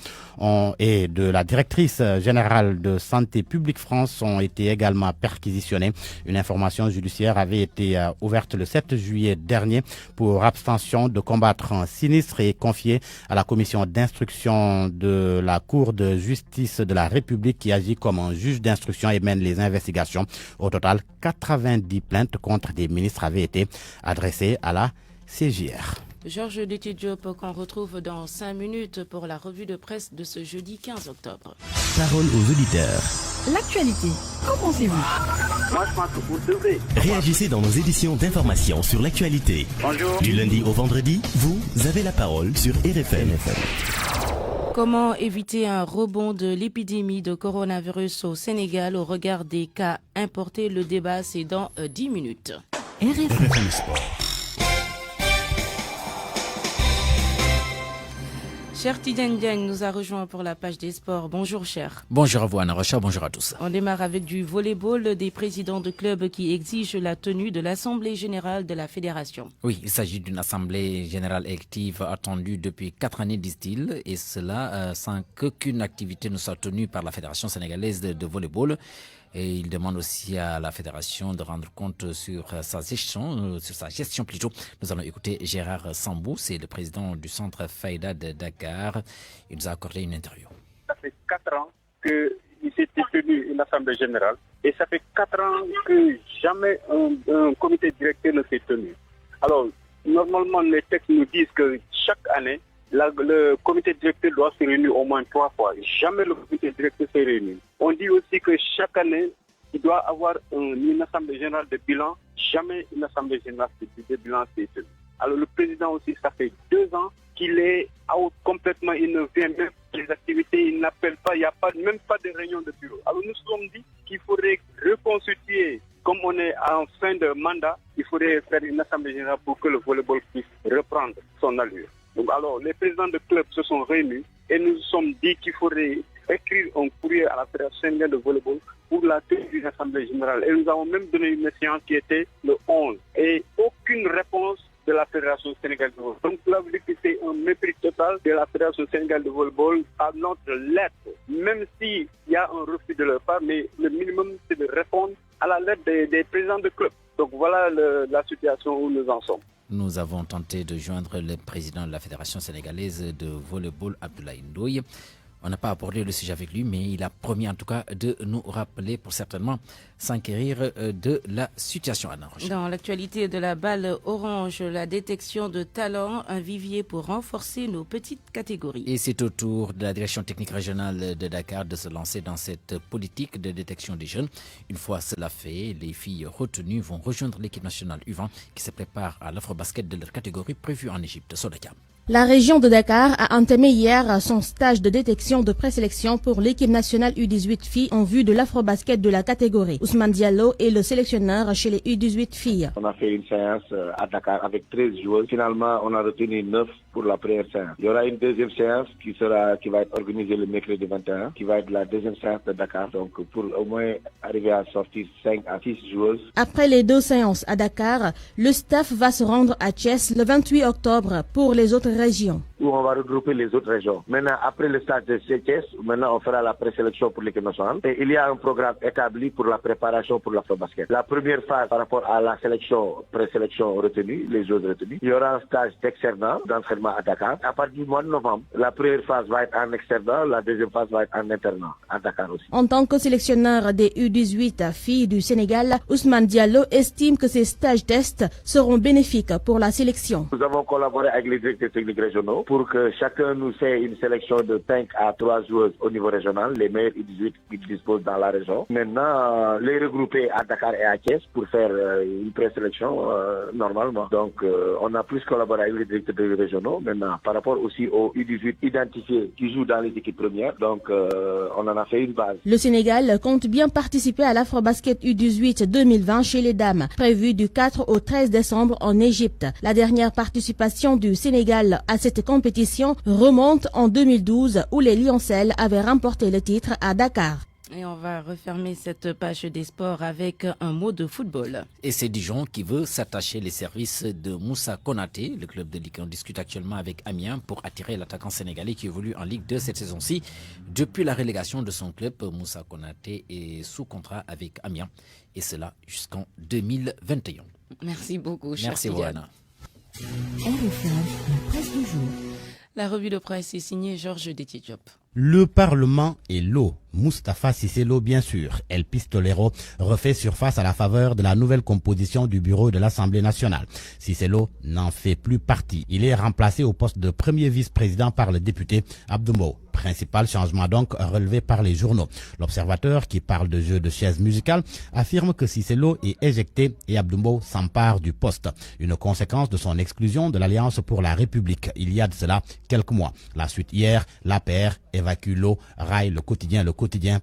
et de la directrice générale de Santé publique France ont été également perquisitionnés. Une information judiciaire avait été ouverte le 7 juillet dernier pour abstention de combattre un sinistre et confiée à la commission d'instruction de la Cour de justice de la République qui agit comme un juge d'instruction et mène les investigations. Au total, 90 plaintes contre des ministres avaient été adressées à la CJR. Georges Détidiop qu'on retrouve dans 5 minutes pour la revue de presse de ce jeudi 15 octobre. Parole aux auditeurs. L'actualité, qu'en pensez-vous? Moi, je pense que vous devez. Réagissez dans nos éditions d'information sur l'actualité. Bonjour. Du lundi au vendredi, vous avez la parole sur RFM. Comment éviter un rebond de l'épidémie de coronavirus au Sénégal au regard des cas importés? Le débat, c'est dans 10 minutes. RFM Sport. Cher Tidjane Diagne nous a rejoint pour la page des sports. Bonjour cher. Bonjour à vous Anna Rocha, bonjour à tous. On démarre avec du volleyball, des présidents de clubs qui exigent la tenue de l'Assemblée générale de la Fédération. Oui, il s'agit d'une Assemblée générale élective attendue depuis 4 années, disent-ils, et cela sans qu'aucune activité ne soit tenue par la Fédération sénégalaise de volleyball. Et il demande aussi à la fédération de rendre compte sur sa gestion plutôt. Nous allons écouter Gérard Sambou, c'est le président du centre Faïda de Dakar. Il nous a accordé une interview. Ça fait 4 ans qu'il s'était tenu une assemblée générale et ça fait 4 ans que jamais un comité directeur ne s'est tenu. Alors, normalement, les textes nous disent que chaque année, le comité directeur doit se réunir au moins 3 fois. Jamais le comité directeur se réunit. On dit aussi que chaque année, il doit avoir une assemblée générale de bilan. Jamais une assemblée générale de bilan s'est tenue. Alors le président aussi, ça fait 2 ans qu'il est out complètement. Il ne vient même pas les activités, il n'appelle pas, il n'y a même pas de réunion de bureau. Alors nous nous sommes dit qu'il faudrait reconstituer, comme on est en fin de mandat, il faudrait faire une assemblée générale pour que le volleyball puisse reprendre son allure. Donc alors, les présidents de clubs se sont réunis et nous nous sommes dit qu'il faudrait écrire un courrier à la Fédération sénégalaise de volleyball pour la tenue d'une assemblée générale. Et nous avons même donné une séance qui était le 11. Et aucune réponse de la Fédération sénégalaise de volleyball. Donc cela veut dire que c'est un mépris total de la Fédération sénégalaise de volleyball à notre lettre. Même s'il y a un refus de leur part, mais le minimum c'est de répondre à la lettre des présidents de clubs. Donc voilà la situation où nous en sommes. Nous avons tenté de joindre le président de la Fédération sénégalaise de volleyball, Abdoulaye Ndoye. On n'a pas abordé le sujet avec lui, mais il a promis en tout cas de nous rappeler pour certainement s'enquérir de la situation à Naroche. Dans l'actualité de la balle orange, la détection de talents, un vivier pour renforcer nos petites catégories. Et c'est au tour de la direction technique régionale de Dakar de se lancer dans cette politique de détection des jeunes. Une fois cela fait, les filles retenues vont rejoindre l'équipe nationale U20 qui se prépare à l'afro-basket de leur catégorie prévue en Égypte. Sodaka. La région de Dakar a entamé hier son stage de détection de présélection pour l'équipe nationale U18 filles en vue de l'afro-basket de la catégorie. Ousmane Diallo est le sélectionneur chez les U18 filles. On a fait une séance à Dakar avec 13 joueurs. Finalement, on a retenu 9 pour la première séance. Il y aura une deuxième séance qui va être organisée le mercredi 21, qui va être la deuxième séance de Dakar. Donc, pour au moins arriver à sortir 5 à 6 joueuses. Après les 2 séances à Dakar, le staff va se rendre à Thiès le 28 octobre pour les autres régions. Où on va regrouper les autres régions. Maintenant, après le stage de Thiès, maintenant on fera la présélection pour l'équipe nationale. Et il y a un programme établi pour la préparation pour l'afro-basket. La première phase par rapport à la présélection retenue, les joueurs retenus. Il y aura un stage d'externat, d'entraînement à Dakar. À partir du mois de novembre, la première phase va être en externat, la deuxième phase va être en internat à Dakar aussi. En tant que sélectionneur des U18 filles du Sénégal, Ousmane Diallo estime que ces stages tests seront bénéfiques pour la sélection. Nous avons collaboré avec les directeurs techniques régionaux pour que chacun nous fait une sélection de 5 à 3 joueuses au niveau régional, les meilleurs U18 qui disposent dans la région. Maintenant, les regrouper à Dakar et à Thiès pour faire une présélection normalement. Donc, on a plus collaboré avec les directeurs régionaux. Maintenant, par rapport aussi aux U18 identifiés qui jouent dans les équipes premières, donc on en a fait une base. Le Sénégal compte bien participer à l'Afro-Basket U18 2020 chez les dames, prévu du 4 au 13 décembre en Égypte. La dernière participation du Sénégal à cette compétition remonte en 2012 où les Lioncelles avaient remporté le titre à Dakar. Et on va refermer cette page des sports avec un mot de football. Et c'est Dijon qui veut s'attacher les services de Moussa Konaté. Le club de Ligue 1 discute actuellement avec Amiens pour attirer l'attaquant sénégalais qui évolue en Ligue 2 cette saison-ci. Depuis la relégation de son club, Moussa Konaté est sous contrat avec Amiens et cela jusqu'en 2021. Merci beaucoup, cher Merci, Wana. La revue de presse est signée Georges Détidiop. Le Parlement et l'eau. Moustapha Cissé Lo bien sûr. El Pistolero refait surface à la faveur de la nouvelle composition du bureau de l'Assemblée nationale. Cissé Lo n'en fait plus partie. Il est remplacé au poste de premier vice-président par le député Abdou Mbow. Principal changement donc relevé par les journaux. L'observateur, qui parle de jeu de chaises musicales, affirme que Cissé Lo est éjecté et Abdou Mbow s'empare du poste. Une conséquence de son exclusion de l'Alliance pour la République il y a de cela quelques mois. La suite hier, l'APR évacue Lo, raille le quotidien,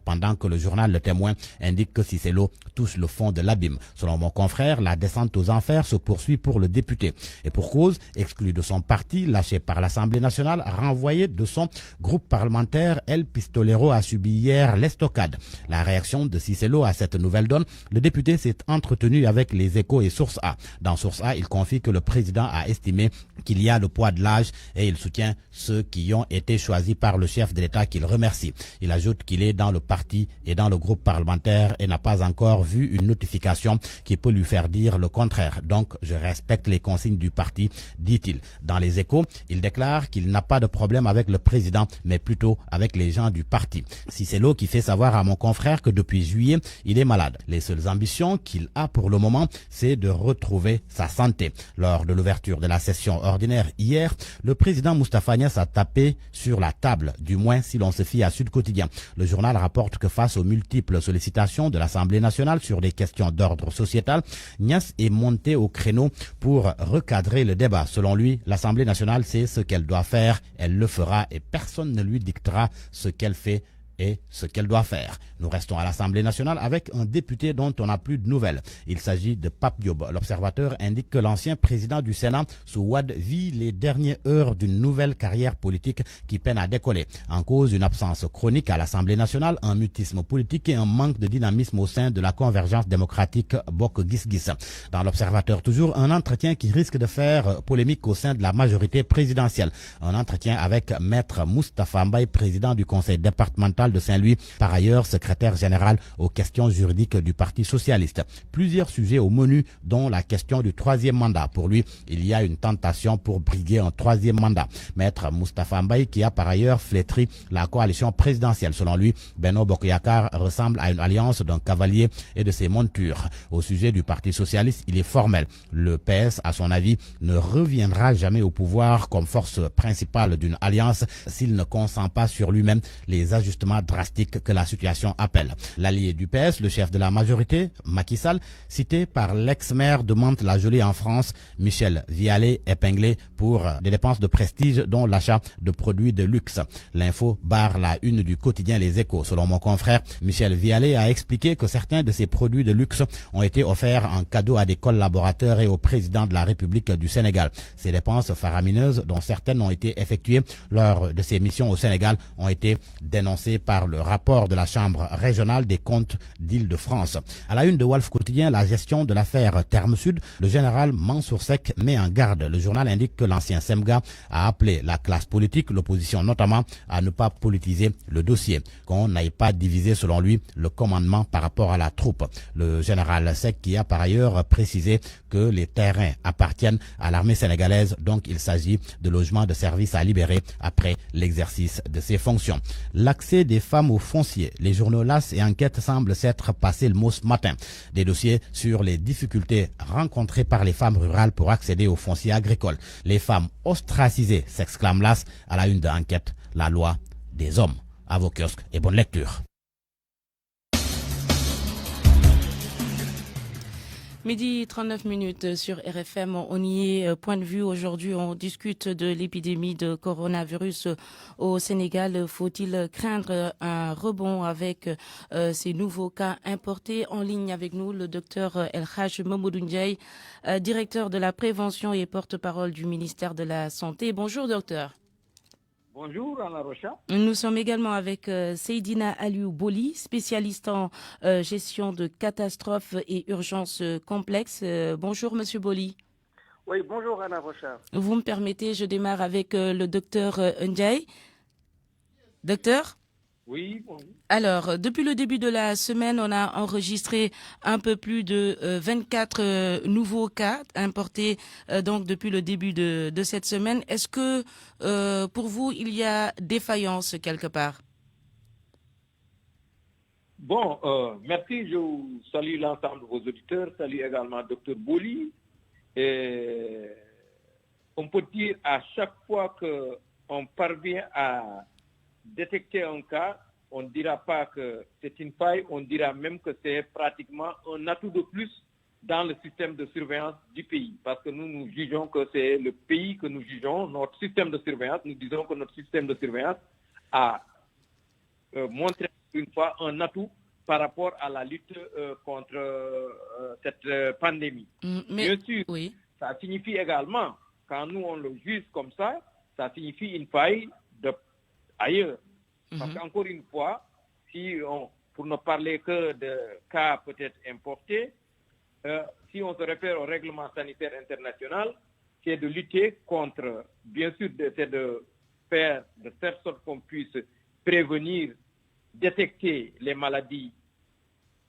pendant que le journal Le Témoin indique que Cissé Lo touche le fond de l'abîme. Selon mon confrère, la descente aux enfers se poursuit pour le député. Et pour cause, exclu de son parti, lâché par l'Assemblée nationale, renvoyé de son groupe parlementaire, El Pistolero a subi hier l'estocade. La réaction de Cissé Lo à cette nouvelle donne, le député s'est entretenu avec les Échos et Source A. Dans Source A, il confie que le président a estimé qu'il y a le poids de l'âge et il soutient ceux qui ont été choisis par le chef de l'État qu'il remercie. Il ajoute qu'il est dans le parti et dans le groupe parlementaire et n'a pas encore vu une notification qui peut lui faire dire le contraire. Donc, je respecte les consignes du parti, dit-il. Dans les Échos, il déclare qu'il n'a pas de problème avec le président, mais plutôt avec les gens du parti. Cissé Lo qui fait savoir à mon confrère que depuis juillet, il est malade. Les seules ambitions qu'il a pour le moment, c'est de retrouver sa santé. Lors de l'ouverture de la session ordinaire hier, le président Moustapha Niasse a tapé sur la table, du moins si l'on se fie à Sud Quotidien. Le journal rapporte que face aux multiples sollicitations de l'Assemblée nationale sur des questions d'ordre sociétal, Niasse est monté au créneau pour recadrer le débat. Selon lui, l'Assemblée nationale sait ce qu'elle doit faire, elle le fera et personne ne lui dictera ce qu'elle fait et ce qu'elle doit faire. Nous restons à l'Assemblée nationale avec un député dont on n'a plus de nouvelles. Il s'agit de Pape Diop. L'observateur indique que l'ancien président du Sénat, sous Wade, vit les dernières heures d'une nouvelle carrière politique qui peine à décoller. En cause, une absence chronique à l'Assemblée nationale, un mutisme politique et un manque de dynamisme au sein de la convergence démocratique Bok Gis Gis. Dans l'observateur toujours, un entretien qui risque de faire polémique au sein de la majorité présidentielle. Un entretien avec Maître Moustapha Mbaye, président du conseil départemental de Saint-Louis, par ailleurs secrétaire général aux questions juridiques du Parti socialiste. Plusieurs sujets au menu, dont la question du troisième mandat. Pour lui, il y a une tentation pour briguer un troisième mandat. Maître Moustapha Mbaye, qui a par ailleurs flétri la coalition présidentielle. Selon lui, Benno Bokk Yakaar ressemble à une alliance d'un cavalier et de ses montures. Au sujet du Parti socialiste, il est formel. Le PS, à son avis, ne reviendra jamais au pouvoir comme force principale d'une alliance s'il ne consent pas sur lui-même les ajustements drastique que la situation appelle. L'allié du PS, le chef de la majorité, Macky Sall, cité par l'ex-maire de Mantes-la-Jolie en France, Michel Vialet, épinglé pour des dépenses de prestige dont l'achat de produits de luxe. L'info barre la une du quotidien Les Échos. Selon mon confrère, Michel Vialet a expliqué que certains de ces produits de luxe ont été offerts en cadeau à des collaborateurs et au président de la République du Sénégal. Ces dépenses faramineuses, dont certaines ont été effectuées lors de ses missions au Sénégal, ont été dénoncées par le rapport de la Chambre régionale des comptes d'Île-de-France. À la une de Walf Quotidien, la gestion de l'affaire Terme Sud, le général Mansour Seck met en garde. Le journal indique que l'ancien SEMGA a appelé la classe politique, l'opposition notamment, à ne pas politiser le dossier, qu'on n'aille pas diviser selon lui le commandement par rapport à la troupe. Le général Seck qui a par ailleurs précisé que les terrains appartiennent à l'armée sénégalaise, donc il s'agit de logements de service à libérer après l'exercice de ses fonctions. L'accès des femmes au foncier. Les journaux LAS et Enquête semblent s'être passé le mot ce matin. Des dossiers sur les difficultés rencontrées par les femmes rurales pour accéder au foncier agricole. Les femmes ostracisées, s'exclame LAS à la une de Enquête. La loi des hommes. À vos kiosques et bonne lecture. Midi 39 minutes sur RFM, on y est, point de vue. Aujourd'hui, on discute de l'épidémie de coronavirus au Sénégal. Faut-il craindre un rebond avec ces nouveaux cas importés? En ligne avec nous, le docteur El Hadj Mamadou Ndiaye, directeur de la prévention et porte-parole du ministère de la Santé. Bonjour docteur. Bonjour Anna Rocha. Nous sommes également avec Seydina Aliou Boli, spécialiste en gestion de catastrophes et urgences complexes. Bonjour Monsieur Boli. Oui, bonjour Anna Rocha. Vous me permettez, je démarre avec le docteur Ndiaye. Docteur? Oui, bonjour. Alors, depuis le début de la semaine, on a enregistré un peu plus de 24 nouveaux cas importés donc depuis le début de cette semaine. Est-ce que pour vous, il y a défaillance quelque part? Bon, merci. Je vous salue l'ensemble de vos auditeurs. Salue également Dr Boli. Et on peut dire à chaque fois qu'on parvient à détecter un cas, on ne dira pas que c'est une faille, on dira même que c'est pratiquement un atout de plus dans le système de surveillance du pays. Parce que nous jugeons que c'est le pays que nous jugeons, notre système de surveillance. Nous disons que notre système de surveillance a montré une fois un atout par rapport à la lutte contre cette pandémie. Bien sûr, oui. Ça signifie également, quand nous on le juge comme ça signifie une faille ailleurs. Parce qu'encore une fois, pour ne parler que de cas peut-être importés, si on se réfère au règlement sanitaire international, c'est de lutter contre, bien sûr, c'est de faire de telle sorte qu'on puisse prévenir, détecter les maladies,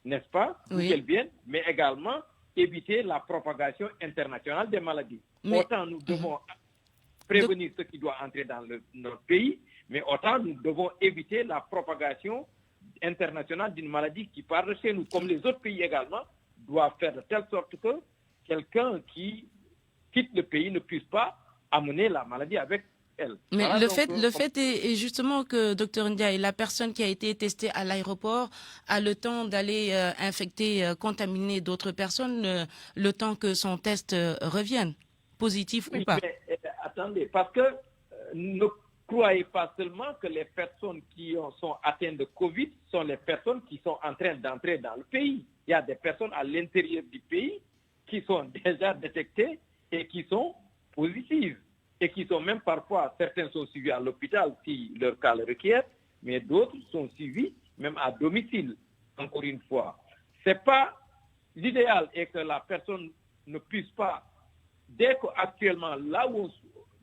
n'est-ce pas, d'où qu'elles viennent, mais également éviter la propagation internationale des maladies. Autant nous devons prévenir ce qui doit entrer dans notre pays, mais autant nous devons éviter la propagation internationale d'une maladie qui part de chez nous, comme les autres pays également doivent faire de telle sorte que quelqu'un qui quitte le pays ne puisse pas amener la maladie avec elle. Mais voilà, le fait est justement que, Dr Ndiaye, la personne qui a été testée à l'aéroport a le temps d'aller contaminer d'autres personnes, le temps que son test revienne, positif ou pas. Mais, attendez, parce que ne croyez pas seulement que les personnes qui sont atteintes de Covid sont les personnes qui sont en train d'entrer dans le pays. Il y a des personnes à l'intérieur du pays qui sont déjà détectées et qui sont positives. Et qui sont même parfois, certains sont suivis à l'hôpital si leur cas le requiert, mais d'autres sont suivis même à domicile, encore une fois. C'est pas l'idéal est que la personne ne puisse pas, dès qu'actuellement,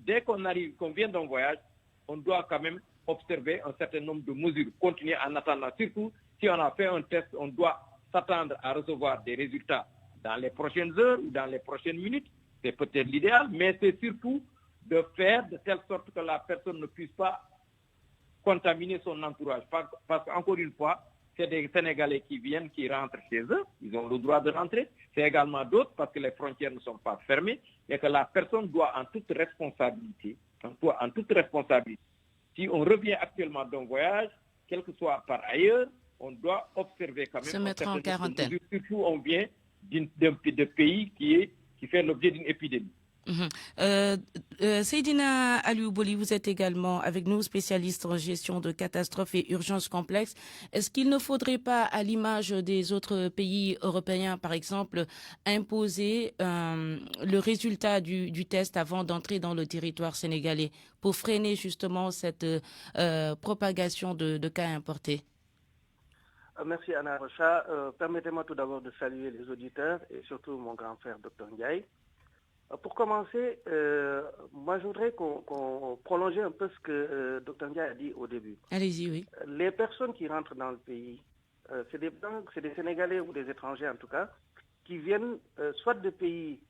dès qu'on arrive, qu'on vient d'un voyage, on doit quand même observer un certain nombre de mesures, continuer en attendant. Surtout, si on a fait un test, on doit s'attendre à recevoir des résultats dans les prochaines heures ou dans les prochaines minutes. C'est peut-être l'idéal, mais c'est surtout de faire de telle sorte que la personne ne puisse pas contaminer son entourage. Parce qu'encore une fois, c'est des Sénégalais qui viennent, qui rentrent chez eux, ils ont le droit de rentrer. C'est également d'autres parce que les frontières ne sont pas fermées et que la personne doit en toute responsabilité, si on revient actuellement d'un voyage, quel que soit par ailleurs, on doit observer quand même... Se mettre en quarantaine. Surtout on vient de pays qui fait l'objet d'une épidémie. Seydina Aliou Boli, vous êtes également avec nous, spécialiste en gestion de catastrophes et urgences complexes. Est-ce qu'il ne faudrait pas, à l'image des autres pays européens, par exemple, imposer le résultat du test avant d'entrer dans le territoire sénégalais pour freiner justement cette propagation de cas importés? Merci Anna Rocha. Permettez-moi tout d'abord de saluer les auditeurs et surtout mon grand frère Dr Ndiaye. Pour commencer, moi je voudrais qu'on prolonge un peu ce que Dr Ndiaye a dit au début. Allez-y, oui. Les personnes qui rentrent dans le pays, c'est des Sénégalais ou des étrangers en tout cas, qui viennent soit de pays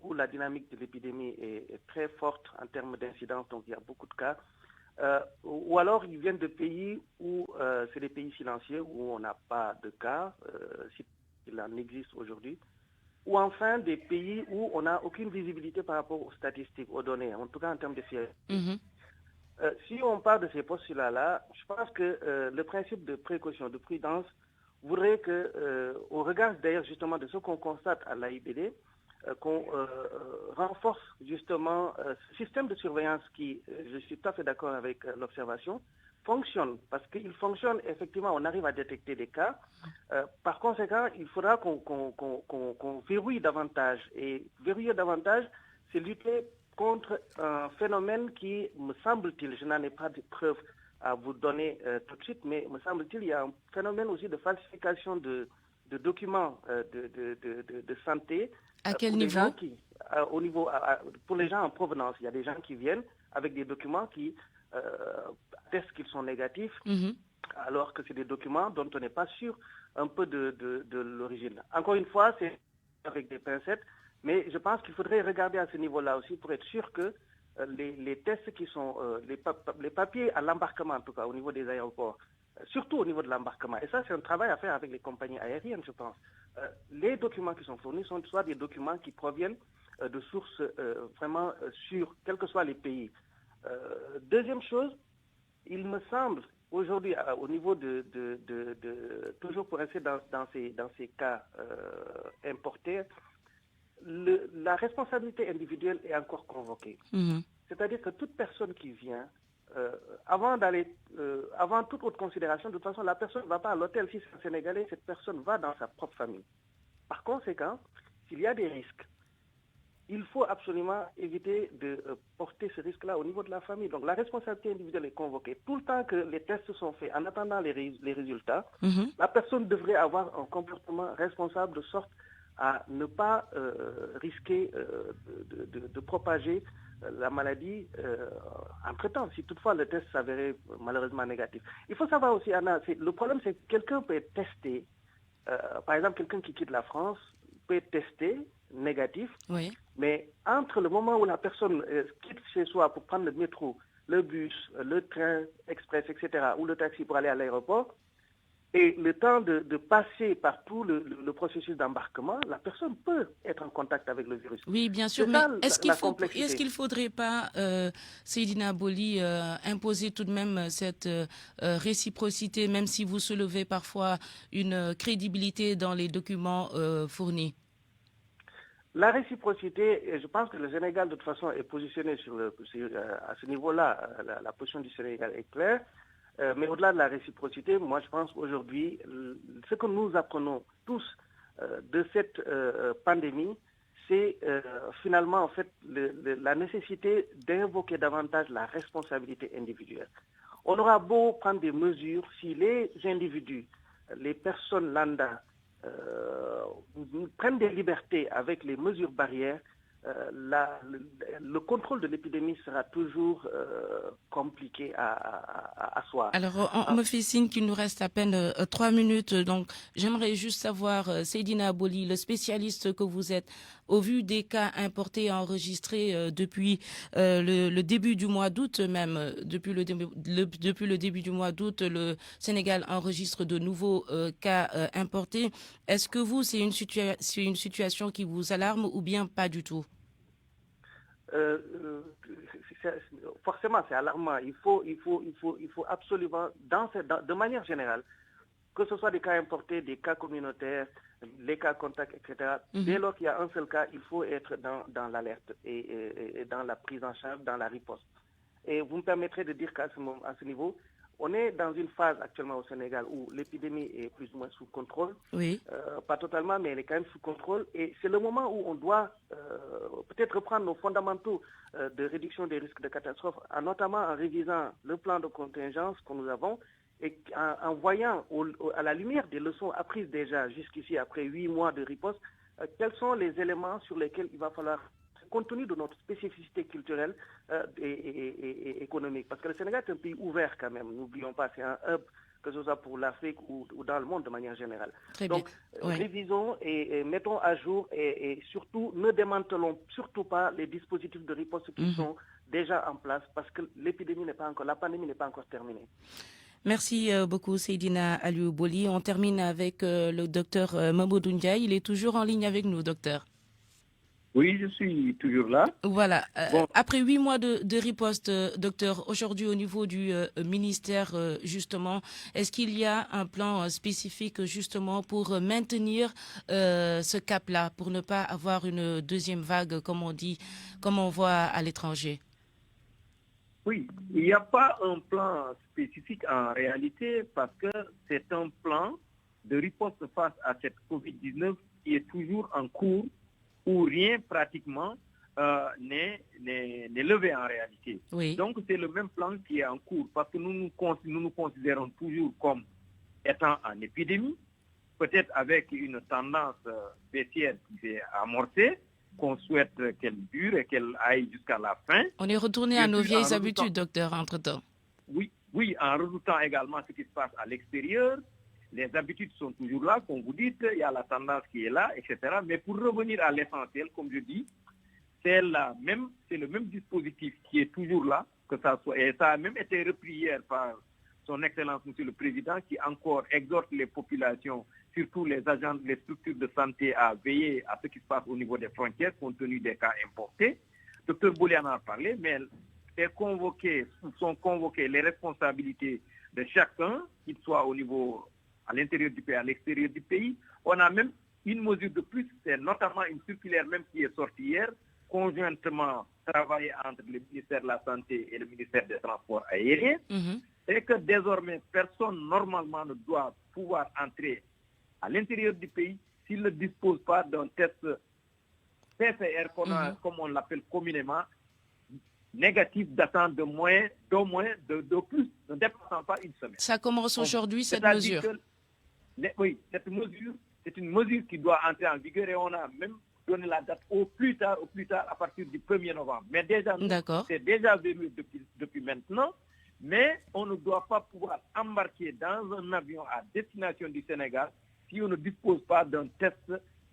où la dynamique de l'épidémie est très forte en termes d'incidence, donc il y a beaucoup de cas, ou alors ils viennent de pays où c'est des pays silencieux, où on n'a pas de cas, s'il en existe aujourd'hui, ou enfin des pays où on n'a aucune visibilité par rapport aux statistiques, aux données, en tout cas en termes de fiabilité. Si on part de ces postulats-là, je pense que le principe de précaution, de prudence, voudrait qu'on regarde d'ailleurs justement de ce qu'on constate à l'AIBD, qu'on renforce justement ce système de surveillance qui, je suis tout à fait d'accord avec l'observation, fonctionne, parce qu'il fonctionne, effectivement, on arrive à détecter des cas. Par conséquent, il faudra qu'on verrouille davantage. Et verrouiller davantage, c'est lutter contre un phénomène qui, me semble-t-il, je n'en ai pas de preuves à vous donner tout de suite, mais me semble-t-il, il y a un phénomène aussi de falsification de documents de santé. À quel niveau? Au niveau pour les gens en provenance, il y a des gens qui viennent avec des documents qui attestent qu'ils sont négatifs, alors que c'est des documents dont on n'est pas sûr un peu de l'origine. Encore une fois, c'est avec des pincettes, mais je pense qu'il faudrait regarder à ce niveau-là aussi pour être sûr que les tests qui sont, les papiers à l'embarquement en tout cas au niveau des aéroports, surtout au niveau de l'embarquement. Et ça, c'est un travail à faire avec les compagnies aériennes, je pense. Les documents qui sont fournis sont soit des documents qui proviennent de sources vraiment sûres, quels que soient les pays. Deuxième chose, il me semble, aujourd'hui, au niveau toujours pour rester dans ces cas importés, la responsabilité individuelle est encore convoquée. C'est-à-dire que toute personne qui vient, avant toute autre considération, de toute façon, la personne ne va pas à l'hôtel. Si c'est un Sénégalais, cette personne va dans sa propre famille. Par conséquent, s'il y a des risques, il faut absolument éviter de porter ce risque-là au niveau de la famille. Donc la responsabilité individuelle est convoquée. Tout le temps que les tests sont faits, en attendant les résultats, la personne devrait avoir un comportement responsable de sorte à ne pas risquer de propager la maladie entre-temps, si toutefois le test s'avérait malheureusement négatif. Il faut savoir aussi, Anna, le problème c'est que quelqu'un peut être testé, par exemple quelqu'un qui quitte la France peut être testé négatif, mais entre le moment où la personne quitte chez soi pour prendre le métro, le bus, le train express, etc., ou le taxi pour aller à l'aéroport, et le temps de passer par tout le processus d'embarquement, la personne peut être en contact avec le virus. Oui, bien sûr, mais est-ce qu'il ne faudrait pas, Seydina Boli, imposer tout de même cette réciprocité, même si vous soulevez parfois une crédibilité dans les documents fournis? La réciprocité, je pense que le Sénégal, de toute façon, est positionné à ce niveau-là. La position du Sénégal est claire. Mais au-delà de la réciprocité, moi je pense qu'aujourd'hui, ce que nous apprenons tous de cette pandémie, c'est finalement en fait la nécessité d'invoquer davantage la responsabilité individuelle. On aura beau prendre des mesures, si les individus, les personnes lambda prennent des libertés avec les mesures barrières, le contrôle de l'épidémie sera toujours compliqué à soi. Alors, on me fait signe qu'il nous reste à peine 3 minutes. Donc, j'aimerais juste savoir, Seydina Boli, le spécialiste que vous êtes, au vu des cas importés et enregistrés depuis le début du mois d'août même, depuis le début du mois d'août, le Sénégal enregistre de nouveaux cas importés. Est-ce que c'est une situation qui vous alarme ou bien pas du tout? Forcément, c'est alarmant. Il faut absolument, de manière générale, que ce soit des cas importés, des cas communautaires, les cas contacts, etc. Dès lors qu'il y a un seul cas, il faut être dans l'alerte et dans la prise en charge, dans la riposte. Et vous me permettrez de dire qu'à ce niveau, on est dans une phase actuellement au Sénégal où l'épidémie est plus ou moins sous contrôle. Oui. Pas totalement, mais elle est quand même sous contrôle. Et c'est le moment où on doit peut-être reprendre nos fondamentaux de réduction des risques de catastrophe, notamment en révisant le plan de contingence que nous avons et en voyant à la lumière des leçons apprises déjà jusqu'ici, après 8 mois de riposte, quels sont les éléments sur lesquels il va falloir, compte tenu de notre spécificité culturelle et économique. Parce que le Sénégal est un pays ouvert quand même, n'oublions pas, c'est un hub, que ce soit pour l'Afrique ou dans le monde de manière générale. Donc, révisons et mettons à jour et surtout, ne démantelons surtout pas les dispositifs de riposte qui sont déjà en place parce que la pandémie n'est pas encore terminée. Merci beaucoup Seydina Aliou Boli. On termine avec le docteur Mamadou Ndiaye. Il est toujours en ligne avec nous, docteur. Oui, je suis toujours là. Voilà. Après 8 mois de riposte, docteur, aujourd'hui au niveau du ministère, justement, est-ce qu'il y a un plan spécifique justement pour maintenir ce cap-là, pour ne pas avoir une deuxième vague, comme on voit à l'étranger? Oui, il n'y a pas un plan spécifique en réalité parce que c'est un plan de riposte face à cette COVID-19 qui est toujours en cours où rien pratiquement n'est levé en réalité. Oui. Donc c'est le même plan qui est en cours parce que nous nous considérons toujours comme étant en épidémie, peut-être avec une tendance baissière qui s'est amorcée, qu'on souhaite qu'elle dure et qu'elle aille jusqu'à la fin. On est retourné à nos vieilles habitudes, docteur, entre-temps. Oui, en redoutant également ce qui se passe à l'extérieur. Les habitudes sont toujours là, comme vous dites, il y a la tendance qui est là, etc. Mais pour revenir à l'essentiel, comme je dis, c'est le même dispositif qui est toujours là, que ça soit, et ça a même été repris hier par son Excellence Monsieur le Président, qui encore exhorte les populations, surtout les agents, les structures de santé, à veiller à ce qui se passe au niveau des frontières, compte tenu des cas importés. Dr Bouli en a parlé, mais sont convoquées les responsabilités de chacun, qu'il soit au niveau à l'intérieur du pays, à l'extérieur du pays. On a même une mesure de plus, c'est notamment une circulaire même qui est sortie hier, conjointement travaillée entre le ministère de la Santé et le ministère des Transports aériens, et que désormais personne normalement ne doit pouvoir entrer à l'intérieur du pays s'il ne dispose pas d'un test PCR, comme on l'appelle communément, négatif datant de plus, ne dépassant pas une semaine. Ça commence aujourd'hui, cette mesure. Oui, cette mesure, c'est une mesure qui doit entrer en vigueur et on a même donné la date au plus tard à partir du 1er novembre. Mais déjà, c'est déjà verrouillé depuis maintenant, mais on ne doit pas pouvoir embarquer dans un avion à destination du Sénégal si on ne dispose pas d'un test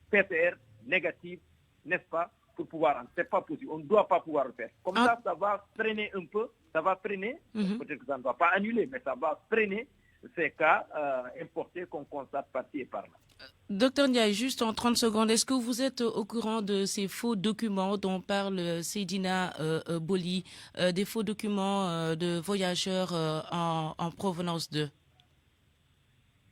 PCR négatif, n'est-ce pas, pour pouvoir entrer. C'est pas possible. On ne doit pas pouvoir le faire. Comme ça va freiner un peu, peut-être que ça ne va pas annuler, mais ça va freiner ces cas importés qu'on constate par-ci et par-là. Docteur Ndiaye, juste en 30 secondes, est-ce que vous êtes au courant de ces faux documents dont parle Seydina Boly, des faux documents de voyageurs en provenance d'eux?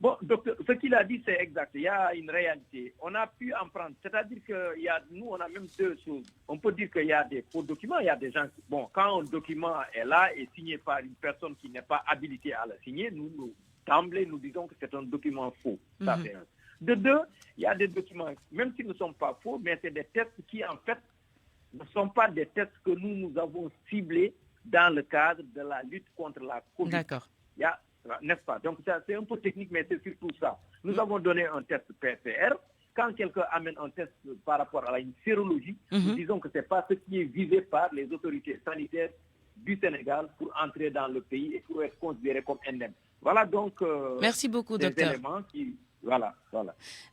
Bon, docteur, ce qu'il a dit, c'est exact. Il y a une réalité. On a pu en prendre. C'est-à-dire que nous, on a même deux choses. On peut dire qu'il y a des faux documents. Il y a des gens qui, quand un document est là et signé par une personne qui n'est pas habilitée à le signer, nous d'emblée, nous disons que c'est un document faux. Ça, c'est un. De deux, il y a des documents, même s'ils ne sont pas faux, mais c'est des tests qui, en fait, ne sont pas des tests que nous avons ciblés dans le cadre de la lutte contre la COVID. D'accord. N'est-ce pas? Donc, c'est un peu technique, mais c'est surtout ça. Nous avons donné un test PCR. Quand quelqu'un amène un test par rapport à une sérologie, nous disons que ce n'est pas ce qui est visé par les autorités sanitaires du Sénégal pour entrer dans le pays et pour être considéré comme endème. Voilà donc merci beaucoup, docteur. Éléments qui... Voilà.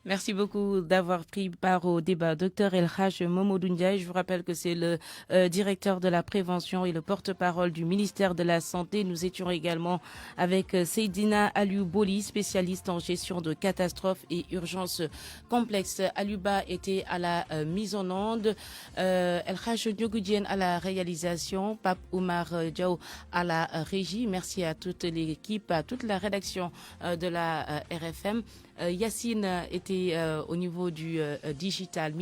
Merci beaucoup d'avoir pris part au débat. Docteur El Hadj Mamadou Ndiaye, je vous rappelle que c'est le directeur de la prévention et le porte-parole du ministère de la Santé. Nous étions également avec Seydina Aliou Boly, spécialiste en gestion de catastrophes et urgences complexes. Aliouba était à la mise en onde, El Hadj Ndiogoudien à la réalisation, Pape Oumar Diaw à la régie. Merci à toute l'équipe, à toute la rédaction de la RFM. Yacine était au niveau du digital.